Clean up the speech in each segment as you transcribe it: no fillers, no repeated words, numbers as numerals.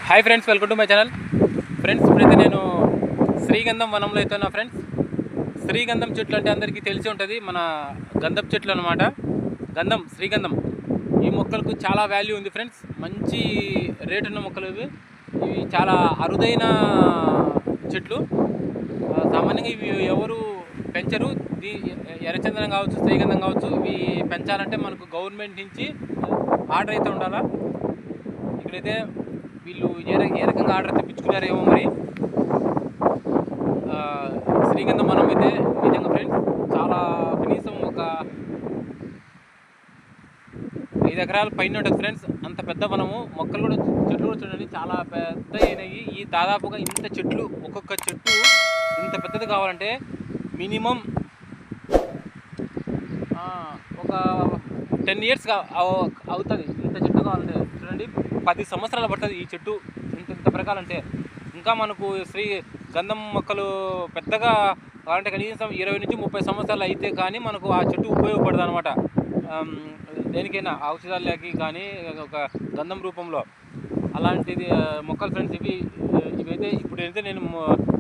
Hi friends, welcome to my channel. Friends, ఇప్పుడైతే నేను శ్రీగంధం వనంలో అయితే ఉన్నా. ఫ్రెండ్స్, శ్రీగంధం చెట్లు అంటే అందరికీ తెలిసి ఉంటుంది. మన గంధపు చెట్లు అనమాట. శ్రీగంధం ఈ మొక్కలకు చాలా వాల్యూ ఉంది ఫ్రెండ్స్. మంచి రేటు ఉన్న మొక్కలు ఇవి చాలా అరుదైన చెట్లు. సామాన్యంగా ఇవి ఎవరు పెంచరు. ఎర్రచందనం కావచ్చు, శ్రీగంధం కావచ్చు, ఇవి పెంచాలంటే మనకు గవర్నమెంట్ నుంచి ఆర్డర్ అయితే ఉండాలా. ఇక్కడైతే వీళ్ళు ఏ రకంగా ఆర్డర్ తెప్పించుకున్నారేమో మరి. శ్రీగంధం వనం అయితే నిజంగా ఫ్రెండ్స్ చాలా కనీసం ఒక 5 ఎకరాల పైన ఉంటుంది ఫ్రెండ్స్. అంత పెద్ద వనము. మొక్కలు కూడా, చెట్లు కూడా చూడండి చాలా పెద్ద అయినాయి. ఈ దాదాపుగా ఇంత చెట్లు, ఒక్కొక్క చెట్టు ఇంత పెద్దది కావాలంటే మినిమం ఒక 10 years అవుతుంది. ఇంత చెట్టు కావాలంటే చూడండి, 10 సంవత్సరాలు పడుతుంది ఈ చెట్టు ఇంత పెరగాలంటే. ఇంకా మనకు గంధం మొక్కలు పెద్దగా కావాలంటే కనీసం 20 నుంచి 30 సంవత్సరాలు అయితే కానీ మనకు ఆ చెట్టు ఉపయోగపడదు అనమాట. దేనికైనా ఔషధాలకి కానీ ఒక గంధం రూపంలో అలాంటిది మొక్కలు ఫ్రెండ్స్. ఇవైతే ఇప్పుడైతే నేను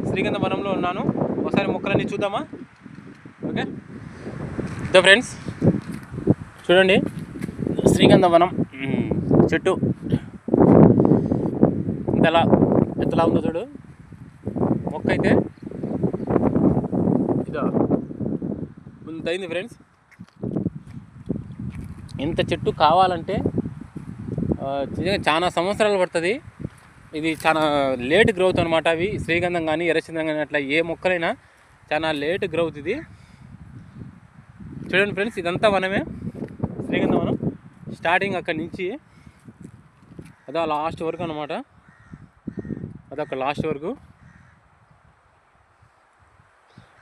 శ్రీగంధం వనంలో ఉన్నాను. ఒకసారి మొక్కలన్నీ చూద్దామా? ఓకే ఇదో ఫ్రెండ్స్, చూడండి శ్రీగంధం వనం చెట్టు ఎంతలా ఉందో చూడు. మొక్క అయితే ఇదో ఇంత అయింది ఫ్రెండ్స్. ఇంత చెట్టు కావాలంటే చాలా సంవత్సరాలు పడుతుంది. ఇది చాలా లేట్ గ్రోత్ అనమాట. అవి శ్రీగంధం కానీ ఎర్రచందనం కానీ అట్లా ఏ మొక్కలైనా చాలా లేట్ గ్రోత్ ఇది. చూడండి ఫ్రెండ్స్, ఇదంతా వనమే, శ్రీగంధం వనం. స్టార్టింగ్ అక్కడి నుంచి అదో లాస్ట్ వరకు అనమాట. అదొక లాస్ట్ వరకు.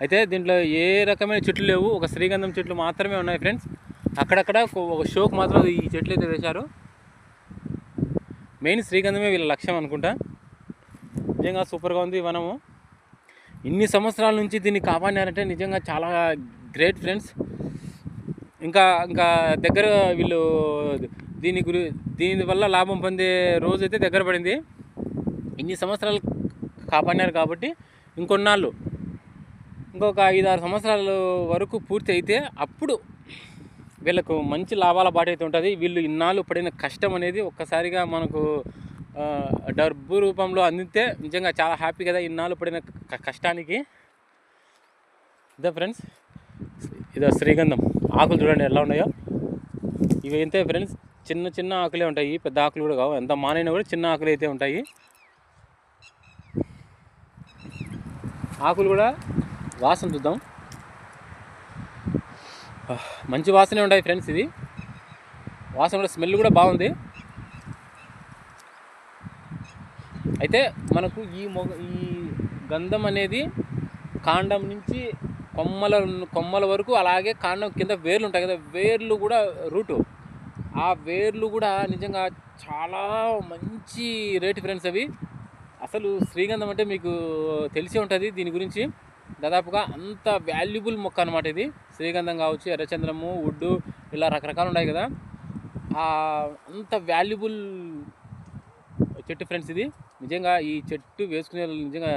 అయితే దీంట్లో ఏ రకమైన చెట్లు లేవు, ఒక శ్రీగంధం చెట్లు మాత్రమే ఉన్నాయి ఫ్రెండ్స్. అక్కడక్కడ ఒక షోకు మాత్రం ఈ చెట్లు అయితే వేశారు. మెయిన్ శ్రీగంధమే వీళ్ళ లక్ష్యం అనుకుంటా. నిజంగా సూపర్గా ఉంది వనము. ఇన్ని సంవత్సరాల నుంచి దీన్ని కాపాడినారంటే నిజంగా చాలా గ్రేట్ ఫ్రెండ్స్. ఇంకా దగ్గర వీళ్ళు దీనివల్ల లాభం పొందే రోజు అయితే దగ్గర పడింది. ఇన్ని సంవత్సరాలు కాపాడినారు కాబట్టి ఇంకొన్నాళ్ళు, ఇంకొక 5-6 సంవత్సరాల వరకు పూర్తి అయితే అప్పుడు వీళ్ళకు మంచి లాభాల బాట అయితే ఉంటుంది. వీళ్ళు ఇన్నాళ్ళు పడిన కష్టం అనేది ఒక్కసారిగా మనకు డబ్బు రూపంలో అందితే నిజంగా చాలా హ్యాపీ కదా, ఇన్నాళ్ళు పడిన కష్టానికి. ఇదే ఫ్రెండ్స్, ఇదో శ్రీగంధం ఆకులు చూడండి ఎలా ఉన్నాయో. ఇవి అయితే ఫ్రెండ్స్ చిన్న చిన్న ఆకులే ఉంటాయి, పెద్ద ఆకులు కూడా కావు. ఎంత మానైనా కూడా చిన్న ఆకులు అయితే ఉంటాయి. ఆకులు కూడా వాసన చూద్దాం. మంచి వాసనే ఉంటాయి ఫ్రెండ్స్. ఇది వాసన కూడా, స్మెల్ కూడా బాగుంది. అయితే మనకు ఈ గంధం అనేది కాండం నుంచి కొమ్మల వరకు, అలాగే కాండం కింద వేర్లు ఉంటాయి కదా, వేర్లు కూడా రూటు, ఆ వేర్లు కూడా నిజంగా చాలా మంచి రేటు ఫ్రెండ్స్. అవి అసలు శ్రీగంధం అంటే మీకు తెలిసే ఉంటుంది దీని గురించి. దాదాపుగా అంత వాల్యుబుల్ మొక్క అనమాట ఇది. శ్రీగంధం కావచ్చు, ఎర్రచంద్రము, వుడ్డు, ఇలా రకరకాలు ఉన్నాయి కదా, అంత వాల్యుబుల్ చెట్టు ఫ్రెండ్స్ ఇది. నిజంగా ఈ చెట్టు వేసుకునే నిజంగా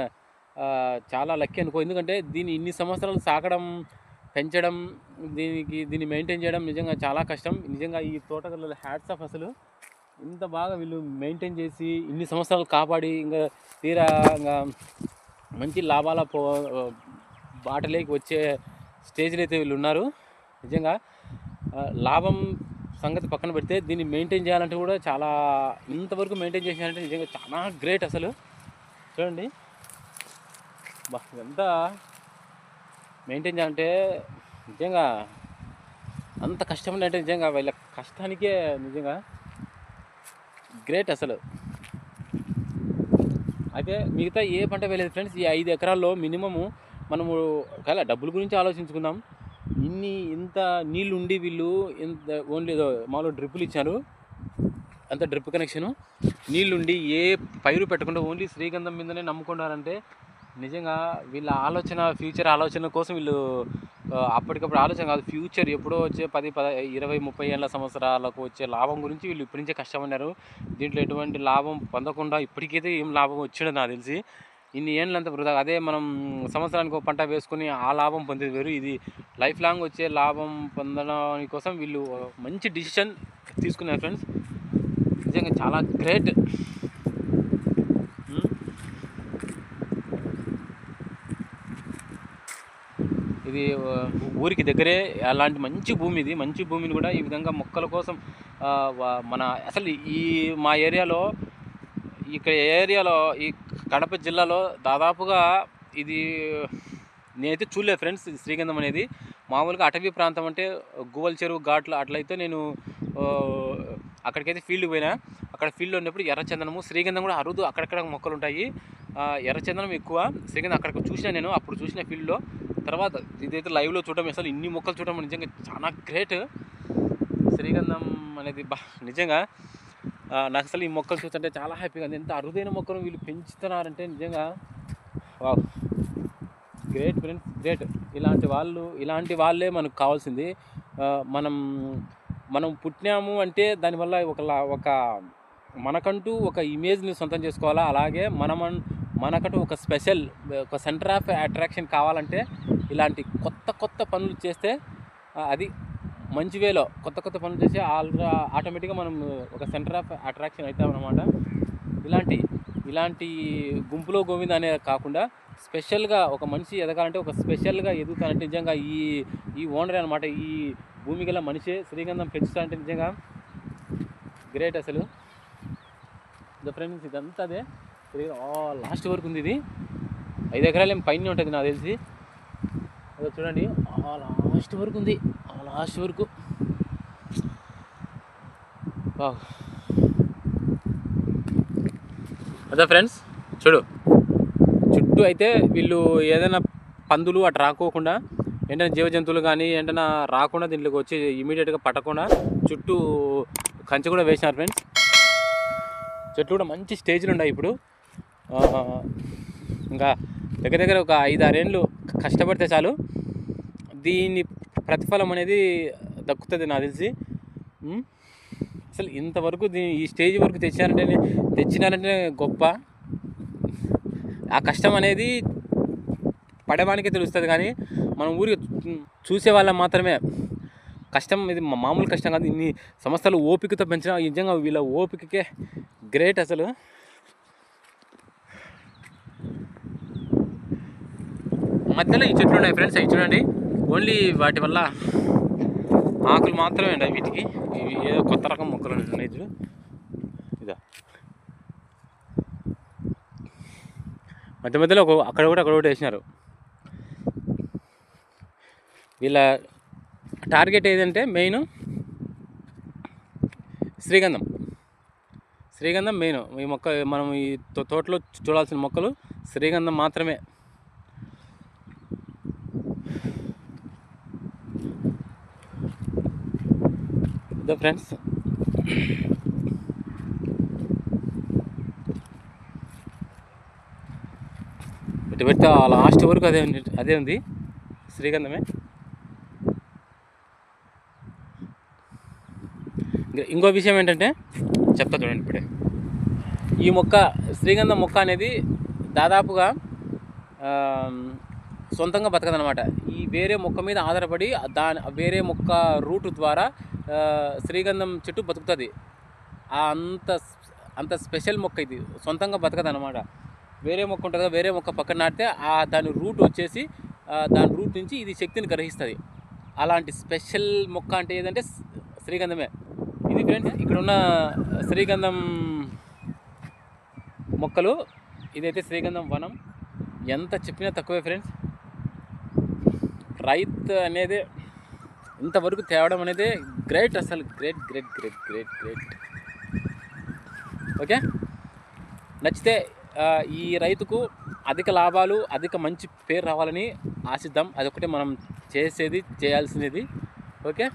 చాలా లక్కీ అనుకో. ఎందుకంటే దీన్ని ఇన్ని సంవత్సరాలు సాకడం, పెంచడం, దీన్ని మెయింటైన్ చేయడం నిజంగా చాలా కష్టం. నిజంగా ఈ తోటకల్లో హ్యాట్స్ ఆఫ్. అసలు ఇంత బాగా వీళ్ళు మెయింటైన్ చేసి ఇన్ని సంవత్సరాలు కాపాడి ఇంకా తీరా మంచి లాభాల బాటలోకి వచ్చే స్టేజ్లో అయితే వీళ్ళు ఉన్నారు. నిజంగా లాభం సంగతి పక్కన పెడితే దీన్ని మెయింటైన్ చేయాలంటే కూడా చాలా, ఇంతవరకు మెయింటైన్ చేసినారంటే నిజంగా చాలా గ్రేట్. అసలు చూడండి ఎంత మెయింటైన్ చేయాలంటే నిజంగా అంత కష్టం అంటే నిజంగా వీళ్ళ కష్టానికే నిజంగా గ్రేట్ అసలు. అయితే మిగతా ఏ పంట వేయలేదు ఫ్రెండ్స్. ఈ 5 ఎకరాల్లో మినిమము మనము ఒకవేళ డబ్బుల గురించి ఆలోచించుకుందాం. ఇంత నీళ్ళు ఉండి వీళ్ళు ఓన్లీ మామూలు డ్రిప్పులు ఇచ్చారు, అంత డ్రిప్ కనెక్షను. నీళ్ళుండి ఏ పైరు పెట్టకుండా ఓన్లీ శ్రీగంధం మీదనే నమ్ముకున్నారంటే నిజంగా వీళ్ళ ఆలోచన, ఫ్యూచర్ ఆలోచన కోసం వీళ్ళు అప్పటికప్పుడు ఆలోచన కాదు, ఫ్యూచర్ ఎప్పుడో వచ్చే 10, 20, 30 ఏళ్ళ సంవత్సరాలకు వచ్చే లాభం గురించి వీళ్ళు ఇప్పటి నుంచే కష్టపడినారు. దీంట్లో ఎటువంటి లాభం పొందకుండా ఇప్పటికైతే ఏం లాభం వచ్చిండదు నాకు తెలిసి. ఇన్ని ఏళ్ళంతా వృధా. అదే మనం సంవత్సరానికి ఒక పంట వేసుకుని ఆ లాభం పొందేది వేరు. ఇది లైఫ్ లాంగ్ వచ్చే లాభం పొందడం కోసం వీళ్ళు మంచి డిసిషన్ తీసుకున్నారు ఫ్రెండ్స్. నిజంగా చాలా గ్రేట్. ఇది ఊరికి దగ్గరే అలాంటి మంచి భూమి. ఇది మంచి భూమిని కూడా ఈ విధంగా మొక్కల కోసం మన అసలు మా ఏరియాలో, ఇక్కడ ఏరియాలో ఈ కడప జిల్లాలో దాదాపుగా ఇది నేనైతే చూడలేదు ఫ్రెండ్స్. ఇది శ్రీగంధం అనేది మామూలుగా అటవీ ప్రాంతం అంటే గువ్వల చెరువు ఘాట్లు అట్లయితే నేను అక్కడికైతే ఫీల్డ్కి పోయినా. అక్కడ ఫీల్డ్లో ఉన్నప్పుడు ఎర్రచందనము, శ్రీగంధం కూడా అరుదు, అక్కడక్కడ మొక్కలు ఉంటాయి. ఎర్రచందనం ఎక్కువ, శ్రీగంధం అక్కడ చూసినా నేను, అప్పుడు చూసిన ఫీల్డ్లో. తర్వాత ఇదైతే లైవ్లో చూడడం, అసలు ఇన్ని మొక్కలు చూడడం నిజంగా చాలా గ్రేట్. శ్రీగంధం అనేది నిజంగా నాకు అసలు ఈ మొక్కలు చూస్తుంటే చాలా హ్యాపీగా ఉంది. ఎంత అరుదైన మొక్కలు వీళ్ళు పెంచుతున్నారంటే నిజంగా వావ్, గ్రేట్ ఫ్రెండ్స్, గ్రేట్. ఇలాంటి వాళ్ళే మనకు కావాల్సింది. మనం పుట్టినాము అంటే దానివల్ల ఒక మనకంటూ ఒక ఇమేజ్ని సొంతం చేసుకోవాలా. అలాగే మనకంటూ ఒక స్పెషల్, ఒక సెంటర్ ఆఫ్ అట్రాక్షన్ కావాలంటే ఇలాంటి కొత్త పనులు చేస్తే, అది మంచి వేలో కొత్త పనులు చేసి ఆటోమేటిక్గా మనం ఒక సెంటర్ ఆఫ్ అట్రాక్షన్ అవుతామన్నమాట. ఇలాంటి గుంపులో గోవింద అనే కాకుండా స్పెషల్గా ఒక మనిషి ఎదగాలంటే, ఒక స్పెషల్గా ఎదుగుతానంటే నిజంగా ఈ ఓనరే అనమాట. ఈ భూమి గల మనిషే శ్రీగంధం పెంచుతానంటే నిజంగా గ్రేట్ అసలు. ఫ్రెండ్స్ ఇదంతా అదే లాస్ట్ వరకు ఉంది. ఇది 5 ఎకరాలు ఏం పైన ఉంటుంది నాకు తెలిసి. అదే చూడండి, లాస్ట్ వరకు ఉంది, లాస్ట్ వరకు. అదే ఫ్రెండ్స్ చూడు, చుట్టూ అయితే వీళ్ళు ఏదైనా పందులు అటు రాకోకుండా, ఏంటంటే జీవజంతువులు కానీ ఏంటన్నా రాకుండా దీంట్లోకి వచ్చి ఇమీడియట్గా పట్టకుండా చుట్టూ కంచె కూడా వేసినారు ఫ్రెండ్స్. చెట్లు కూడా మంచి స్టేజ్లు ఉన్నాయి ఇప్పుడు. ఇంకా దగ్గర ఒక 5-6 ఏళ్ళు కష్టపడితే చాలు దీని ప్రతిఫలం అనేది దక్కుతుంది నాకు తెలిసి. అసలు ఇంతవరకు ఈ స్టేజ్ వరకు తెచ్చినారంటే గొప్ప. ఆ కష్టం అనేది పడవానికే తెలుస్తుంది, కానీ మనం ఊరికి చూసే వాళ్ళం మాత్రమే కష్టం. ఇది మామూలు కష్టం కాదు. ఇన్ని సంవత్సరాలు ఓపికతో పెంచిన నిజంగా వీళ్ళ ఓపికకే గ్రేట్ అసలు. మధ్యలో ఈ చెట్లు ఉన్నాయి ఫ్రెండ్స్, అవి చూడండి. ఓన్లీ వాటి వల్ల ఆకులు మాత్రమే ఉన్నాయి వీటికి. ఇవి ఏదో కొత్త రకం మొక్కలు ఉన్నాయి చూడు. ఇదా మధ్యలో అక్కడ ఒకటి వేసినారు. వీళ్ళ టార్గెట్ ఏదంటే మెయిన్ శ్రీగంధం మెయిన్. ఈ మొక్క మనం ఈ తోటలో చూడాల్సిన మొక్కలు శ్రీగంధం మాత్రమే. ఇదో ఫ్రెండ్స్, ఇటు పెడితే లాస్ట్ వరకు అదే ఉంది, శ్రీగంధమే. ఇంకో విషయం ఏంటంటే చెప్తా చూడండి ఇప్పుడే. ఈ మొక్క శ్రీగంధం మొక్క అనేది దాదాపుగా సొంతంగా బతకదనమాట. ఈ వేరే మొక్క మీద ఆధారపడి వేరే మొక్క రూట్ ద్వారా శ్రీగంధం చెట్టు బతుకుతుంది. అంత స్పెషల్ మొక్క ఇది, సొంతంగా బతకదనమాట. వేరే మొక్క ఉంటుంది కదా, వేరే మొక్క పక్కన నాటితే దాని రూట్ వచ్చేసి దాని రూట్ నుంచి ఇది శక్తిని గ్రహిస్తుంది. అలాంటి స్పెషల్ మొక్క అంటే ఏదంటే శ్రీగంధమే. ఇది ఫ్రెండ్స్ ఇక్కడ ఉన్న శ్రీగంధం మొక్కలు. ఇదైతే శ్రీగంధం వనం. ఎంత చెప్పినా తక్కువే ఫ్రెండ్స్. రైతు అనేది ఇంతవరకు తేవడం అనేది గ్రేట్ అసలు, గ్రేట్. ఓకే, నచ్చితే ఈ రైతుకు అధిక లాభాలు, అధిక మంచి పేరు రావాలని ఆశిద్దాం. అదొకటే మనం చేయాల్సినది. ఓకే,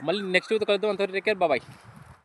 మళ్ళీ నెక్స్ట్ వీడియో కలుద్దాం. అంతవరకు టేక్ కేర్, బాయ్.